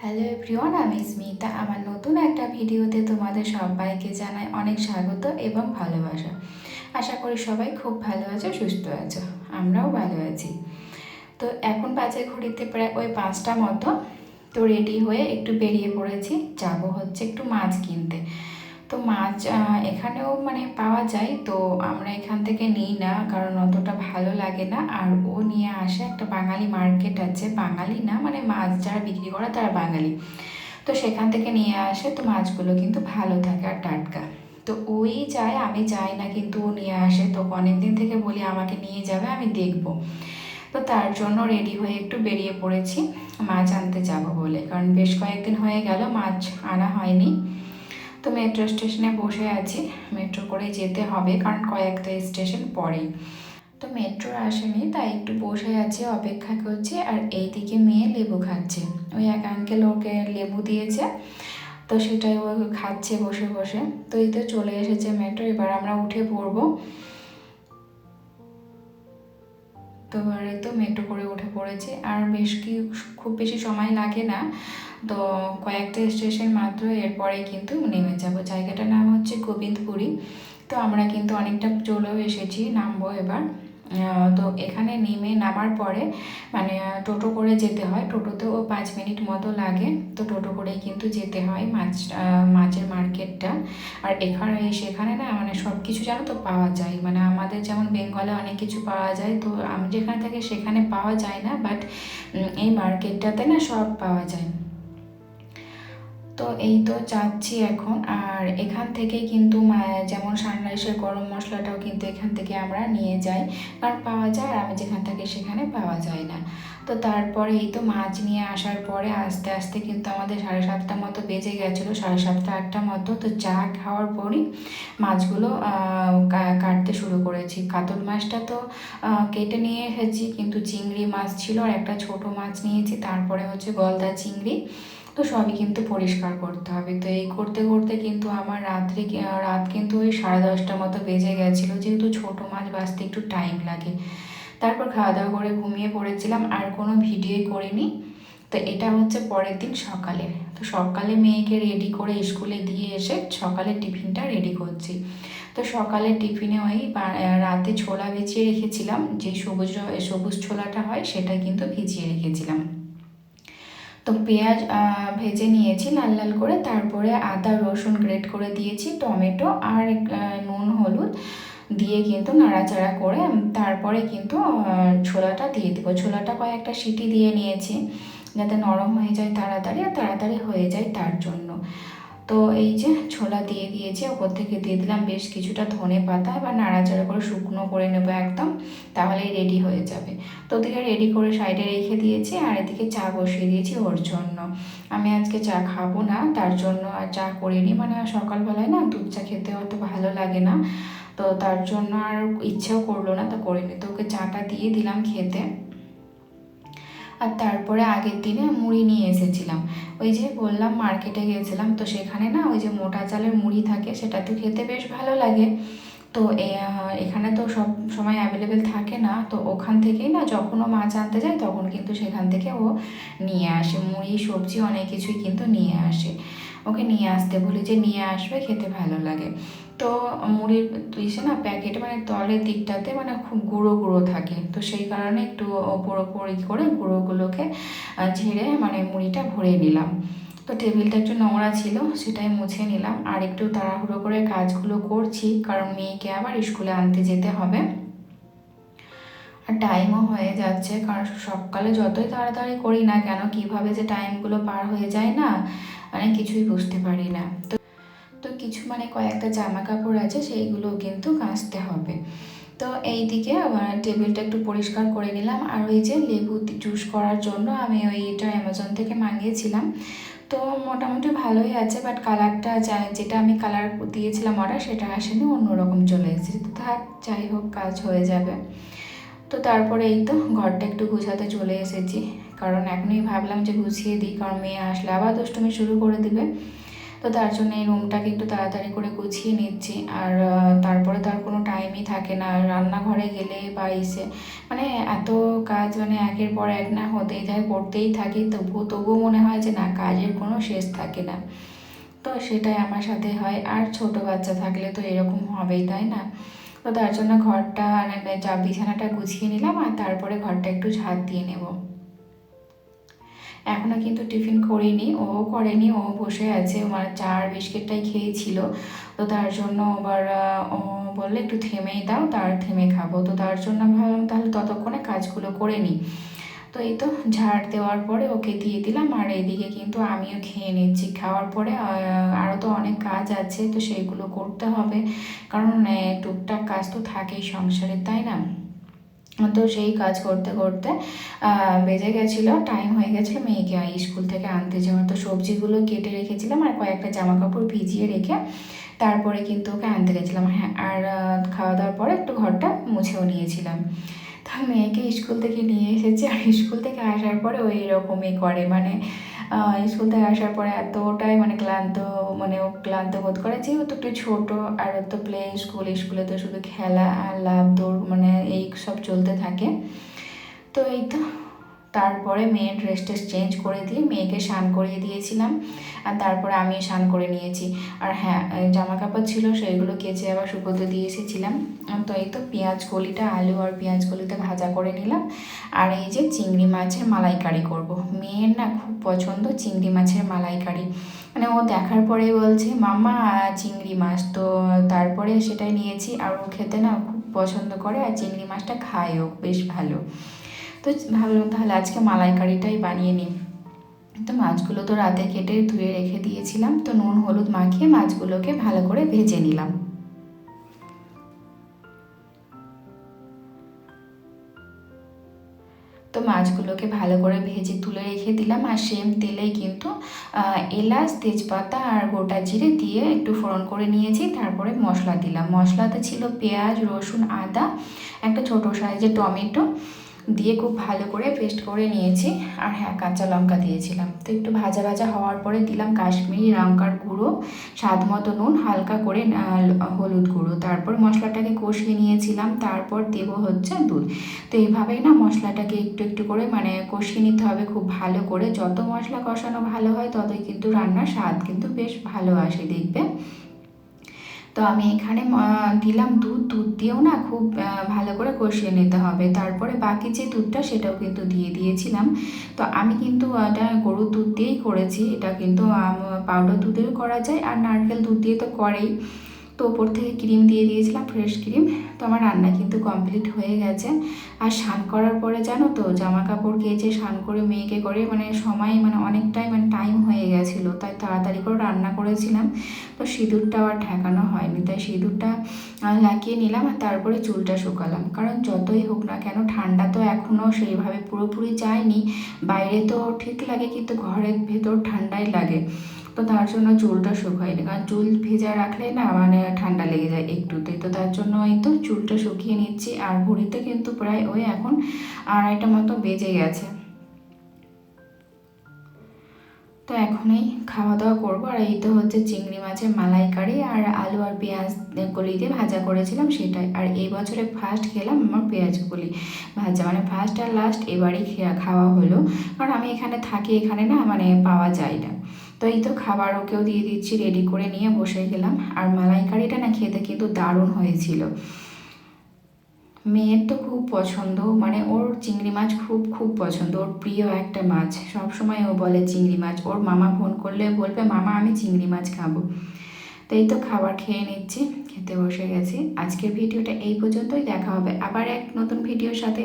Hello everyone, আমি স্মিতা। আমার নতুন একটা ভিডিওতে তোমাদের সবাইকে জানাই অনেক স্বাগত এবং ভালোবাসা। আশা করি সবাই খুব ভালো আছো, সুস্থ আছো। আমরাও ভালো আছি। তো এখন বাজে ঘড়িতে প্রায় ওই 5টা মতো। তো রেডি হয়ে একটু বেরিয়ে পড়েছি, যাব হচ্ছে একটু মাছ কিনতে। তো মাছ এখানেও মানে পাওয়া যায়, তো আমরা এখান থেকে নিই না, কারণ অতটা ভালো লাগে না। আর ও নিয়ে আসে, একটা বাঙালি মার্কেট আছে, বাঙালি না মানে মাছ যারা বিক্রি করে তারা বাঙালি, তো সেখান থেকে নিয়ে আসে। তো মাছগুলো কিন্তু ভালো থাকে আর টাটকা। তো ওই যায়, আমি যাই না, কিন্তু ও নিয়ে আসে। তো অনেকদিন থেকে বলি আমাকে নিয়ে যাবে, আমি দেখবো। তো তার জন্য রেডি হয়ে একটু বেরিয়ে পড়েছি মাছ আনতে যাব বলে, কারণ বেশ কয়েকদিন হয়ে গেল মাছ আনা হয়নি। তো মেট্রো স্টেশনে বসে আছি, মেট্রো করে যেতে হবে কারণ কয়েকটা স্টেশন পরেই। তো মেট্রো আসেনি, তাই একটু বসে আছি, অপেক্ষা করছি। আর এইদিকে মেয়ে লেবু খাচ্ছে, ওই এক আঙ্কেল ওকে লেবু দিয়েছে, তো সেটাই ও খাচ্ছে বসে বসে। তো এই তো চলে এসেছে মেট্রো, এবার আমরা উঠে পড়বো। তো এবারে তো মেট্রো করে উঠে পড়েছি, আর খুব বেশি সময় লাগে না। তো কয়েকটা স্টেশন মাত্র, এরপরে কিন্তু নেমে যাব। জায়গাটার নাম হচ্ছে গোবিন্দপুরি। তো আমরা কিন্তু অনেকটা চলেও এসেছি, নামবো এবার। তো এখানে নেমে নামার পরে মানে টোটো করে যেতে হয়, টোটোতেও 5 মিনিট মতো লাগে। তো টোটো করেই কিন্তু যেতে হয় মাছের মার্কেটটা। আর সেখানে না মানে সব কিছু জানো তো পাওয়া যায়, মানে আমাদের যেমন বেঙ্গলে অনেক কিছু পাওয়া যায়, তো আমি যেখানে থাকি সেখানে পাওয়া যায় না, বাট এই মার্কেটটাতে না সব পাওয়া যায়। তো এই তো যাচ্ছি এখন। আর এখান থেকেই কিন্তু যেমন সানরাইসের গরম মশলাটাও কিন্তু এখান থেকে আমরা নিয়ে যাই, কারণ পাওয়া যায়, আর আমি যেখান থেকে সেখানে পাওয়া যায় না। তো তারপরে এই তো মাছ নিয়ে আসার পরে আস্তে আস্তে কিন্তু আমাদের 7:30 মতো বেজে গেছিলো, 7:30 8টা মতো। তো চা খাওয়ার পরই মাছগুলো কাটতে শুরু করেছি। কাতল মাছটা তো কেটে নিয়ে এসেছি, কিন্তু চিংড়ি মাছ ছিল আর একটা ছোট মাছ নিয়েছি, তারপরে হচ্ছে গলদা চিংড়ি। তো সবই কিন্তু পরিষ্কার করতে হবে। তো এই করতে করতে কিন্তু আমার রাত কিন্তু ওই 10:30 মতো বেজে গেছিলো, যেহেতু ছোটো মাছ বাছতে একটু টাইম লাগে। তারপর খাওয়া দাওয়া করে ঘুমিয়ে পড়েছিলাম, আর কোনো ভিডিওই করিনি। তো এটা হচ্ছে পরের দিন সকালে। তো সকালে মেয়েকে রেডি করে স্কুলে দিয়ে এসে সকালে টিফিনটা রেডি করছি। তো সকালে টিফিনে ওই রাতে ছোলা ভিজিয়ে রেখেছিলাম, যে সবুজ সবুজ ছোলাটা হয় সেটা কিন্তু ভিজিয়ে রেখেছিলাম। তো পেঁয়াজ ভেজে নিয়েছি লাল লাল করে, তারপরে আদা রসুন গ্রেট করে দিয়েছি, টমেটো আর নুন হলুদ দিয়ে কিন্তু নাড়াচাড়া করে তারপরে কিন্তু ছোলাটা দিয়ে দেবো। ছোলাটা কয়েকটা সিটি দিয়ে নিয়েছি, যাতে নরম হয়ে যায় তাড়াতাড়ি, আর তাড়াতাড়ি হয়ে যায় তার জন্য। তো এই যে ছোলা দিয়ে দিয়েছি, ওপর থেকে দিয়ে দিলাম বেশ কিছুটা ধনে পাতা। এবার নাড়াচাড়া করে শুকনো করে নেবো একদম, তাহলেই রেডি হয়ে যাবে। তো ওদিকে রেডি করে সাইডে রেখে দিয়েছি, আর এদিকে চা বসিয়ে দিয়েছি ওর জন্য। আমি আজকে চা খাবো না, তার জন্য আর চা করিনি, মানে সকালবেলায় না দুধ চা খেতে অত ভালো লাগে না, তো তার জন্য আর ইচ্ছেও করলো না, তো করিনি। তো ওকে চাটা দিয়ে দিলাম খেতে। আর তারপরে আগের দিনে মুড়ি নিয়ে এসেছিলাম, ওই যে বললাম মার্কেটে গিয়েছিলাম, তো সেখানে না ওই যে মোটা চালের মুড়ি থাকে, সেটা তো খেতে বেশ ভালো লাগে। তো এখানে তো সব সময় অ্যাভেলেবেল থাকে না, তো ওখান থেকেই না যখন ও মাছ আনতে যায় তখন কিন্তু সেখান থেকে ও নিয়ে আসে মুড়ি সবজি অনেক কিছুই কিন্তু নিয়ে আসে। ওকে নিয়ে আসতে বলি যে নিয়ে আসবে, খেতে ভালো লাগে। তো মুড়ির ইসে না প্যাকেটে মানে তলের দিকটাতে মানে খুব গুঁড়ো গুঁড়ো থাকে, তো সেই কারণে একটু ওপর ওপর করে গুঁড়োগুলোকে ঝেড়ে মানে মুড়িটা ভরে নিলাম। তো টেবিলটা একটু নোংরা ছিল, সেটাই মুছে নিলাম। আর একটু তাড়াহুড়ো করে কাজগুলো করছি, কারণ মেয়েকে আবার স্কুলে আনতে যেতে হবে, আর টাইমও হয়ে যাচ্ছে। কারণ সকালে যতই তাড়াতাড়ি করি না কেন, কিভাবে যে টাইমগুলো পার হয়ে যায় না, মানে কিছুই বুঝতে পারি না। তো কিছু মানে কয়েকটা জামা কাপড় আছে, সেইগুলো কিন্তু কাচতে হবে। তো এই দিকে আবার টেবিলটা একটু পরিষ্কার করে নিলাম। আর ওই যে লেবু জুস করার জন্য আমি ওইটা অ্যামাজন থেকে মাঙিয়েছিলাম, তো মোটামুটি ভালোই আছে, বাট কালারটা যেটা আমি কালার দিয়েছিলাম অর্ডার, সেটা আসেনি, অন্যরকম চলে এসেছে। তো থাক, যাই হোক, কাজ হয়ে যাবে। তো তারপরে এই তো ঘরটা একটু গুছাতে চলে এসেছি, কারণ এখনই ভাবলাম যে গুছিয়ে দিই, কারণ মেয়ে আসলে আবার দুষ্টুমি শুরু করে দিবে। তো তার জন্য এই রুমটা কিন্তু তাড়াতাড়ি করে গুছিয়ে নিচ্ছি। আর তারপরে তো আর কোনো টাইমই থাকে না রান্নাঘরে গেলে বা এসে, মানে এত কাজ মানে একের পর এক না হতেই থাকে, করতেই থাকি, তবুও মনে হয় যে না, কাজের কোনো শেষ থাকে না। তো সেটাই আমার সাথে হয়। আর ছোট বাচ্চা থাকলে তো এরকম হবেই, তাই না? তো তার জন্য ঘরটা মানে বিছানাটা গুছিয়ে নিলাম, আর তারপরে ঘরটা একটু ঝাড় দিয়ে নেব। এখনও কিন্তু টিফিন করিনি, ও করেনি, ও বসে আছে, মানে চা আর বিস্কিটটাই খেয়েছিল। তো তার জন্য আবার ও বললে একটু থেমেই দাও, থেমে খাবো। তো তার জন্য আমি ভাবলাম তাহলে ততক্ষণে কাজগুলো করে নিই। তো এই তো ঝাড় দেওয়ার পরে ওকে দিয়ে দিলাম, আর এইদিকে কিন্তু আমিও খেয়ে নিচ্ছি। খাওয়ার পরে আরও তো অনেক কাজ আছে, তো সেইগুলো করতে হবে, কারণ টুকটাক কাজ তো থাকেই সংসারে, তাই না? তো সেই কাজ করতে করতে বেজে গেছিলো, টাইম হয়ে গেছিলো মেয়েকে স্কুল থেকে আনতে যাওয়ার। তো সবজিগুলো কেটে রেখেছিলাম আর কয়েকটা জামা কাপড় ভিজিয়ে রেখে তারপরে কিন্তু ওকে আনতে গেছিলাম। হ্যাঁ, আর খাওয়া দাওয়ার পরে একটু ঘরটা মুছেও নিয়েছিলাম। তো মেয়েকে স্কুল থেকে নিয়ে এসেছি, আর স্কুল থেকে আসার পরে ওই এরকমই করে, মানে স্কুল থেকে আসার পরে এতটাই মানে ক্লান্ত, মানে ও ক্লান্ত বোধ করে, যেহেতু একটু ছোটো, আর ওর তো প্লে স্কুল, স্কুলে তো শুধু খেলা আর লাফ দৌড় মানে এই সব চলতে থাকে। তো এই তো তারপরে মেয়ের ড্রেস টেস চেঞ্জ করে দিয়ে মেয়েকে স্নান করিয়ে দিয়েছিলাম, আর তারপরে আমিও স্নান করে নিয়েছি। আর হ্যাঁ, জামা কাপড় ছিল সেইগুলো কেচে আবার শুকোতে দিয়ে এসেছিলাম। তো এই তো পেঁয়াজ কলিটা, আলু আর পেঁয়াজ কলিটা ভাজা করে নিলাম। আর এই যে চিংড়ি মাছের মালাইকারি করব। মেয়ের না খুব পছন্দ চিংড়ি মাছের মালাইকারি, মানে ও দেখার পরেই বলছে মাম্মা চিংড়ি মাছ। তো তারপরে সেটাই নিয়েছি, আর ও খেতে না খুব পছন্দ করে, আর চিংড়ি মাছটা খায়ও বেশ ভালো। তো ভাবলাম তাহলে আজকে মালাইকারিটাই বানিয়ে নিই। তো মাছগুলো তো রাতে কেটে ধুয়ে রেখে দিয়েছিলাম, তো নুন হলুদ মাখিয়ে মাছগুলোকে ভালো করে ভেজে নিলাম। তো মাছগুলোকে ভালো করে ভেজে তুলে রেখে দিলাম, আর সেম তেলেই কিন্তু এলাচ, তেজপাতা আর গোটা জিরে দিয়ে একটু ফোড়ন করে নিয়েছি। তারপরে মশলা দিলাম। মশলাতে ছিল পেঁয়াজ, রসুন, আদা, একটা ছোটো সাইজের টমেটো দিয়ে খুব ভালো করে পেস্ট করে নিয়েছি। আর হ্যাঁ, কাঁচা লঙ্কা দিয়েছিলাম। তো একটু ভাজা ভাজা হওয়ার পরে দিলাম কাশ্মীরি লঙ্কার গুঁড়ো, স্বাদ মতো নুন, হালকা করে হলুদ গুঁড়ো। তারপর মশলাটাকে কষিয়ে নিয়েছিলাম, তারপর দেবো হচ্ছে দুধ। তো এইভাবেই না মশলাটাকে একটু একটু করে মানে কষিয়ে নিতে হবে খুব ভালো করে। যত মশলা কষানো ভালো হয় ততই কিন্তু রান্নার স্বাদ কিন্তু বেশ ভালো আসে, দেখবে। তো আমি এখানে দিলাম দুধ দিয়েও না খুব ভালো করে কষিয়ে নিতে হবে। তারপরে বাকি যে দুধটা সেটাও কিন্তু দিয়ে দিয়েছিলাম। তো আমি কিন্তু এটা গরুর দুধ দিয়েই করেছি। এটা কিন্তু পাউডার দুধেও করা যায়, আর নারকেল দুধ দিয়ে তো করেই। তো ওপর থেকে ক্রিম দিয়ে দিয়েছিলাম, ফ্রেশ ক্রিম। তো আমার রান্না কিন্তু কমপ্লিট হয়ে গেছে। আর স্নান করার পরে জানো তো, জামা কাপড় কেচে স্নান করে মেয়েকে করে মানে সময় মানে অনেকটাই মানে টাইম হয়ে গেছিলো, তাই তাড়াতাড়ি করে রান্না করেছিলাম। তো সিঁদুরটাও আর ঠেকানো হয়নি, তাই সিঁদুরটা লাগিয়ে নিলাম, আর তারপরে চুলটা শুকালাম। কারণ যতই হোক না কেন ঠান্ডা তো এখনও সেইভাবে পুরোপুরি যায়নি। বাইরে তো ঠিক লাগে, কিন্তু ঘরের ভেতর ঠান্ডাই লাগে। তো তার জন্য চুলটা শুকায়নি, কারণ চুল ভেজা রাখলে না মানে ঠান্ডা লেগে যায় একটুতেই। তো তার জন্য এই তো চুলটা শুকিয়ে নিচ্ছি। আর ঘড়িতে কিন্তু প্রায় ওই এখন 2:30 মতো বেজে গেছে। তো এখনই খাওয়া দাওয়া করবো। আর এই তো হচ্ছে চিংড়ি মাছের মালাইকারি, আর আলু আর পেঁয়াজ কলি দিয়ে ভাজা করেছিলাম সেটাই। আর এই বছরে ফার্স্ট খেলাম আমার পেঁয়াজ কলি ভাজা, মানে ফার্স্ট আর লাস্ট এবারই খাওয়া হলো, কারণ আমি এখানে থাকি, এখানে না মানে পাওয়া যায় না। তো এই তো খাবার ওকেও দিয়ে দিচ্ছি, রেডি করে নিয়ে বসে গেলাম। আর মালাইকারিটা না খেতে কিন্তু দারুণ হয়েছিল। মেয়ের তো খুব পছন্দ, মানে ওর চিংড়ি মাছ খুব খুব পছন্দ, ওর প্রিয় একটা মাছ। সব সময় ও বলে চিংড়ি মাছ, ওর মামা ফোন করলে বলবে মামা আমি চিংড়ি মাছ খাবো। তো এই তো খাবার খেয়ে নিচ্ছি, খেতে বসে গেছি। আজকের ভিডিওটা এই পর্যন্তই, দেখা হবে আবার এক নতুন ভিডিওর সাথে।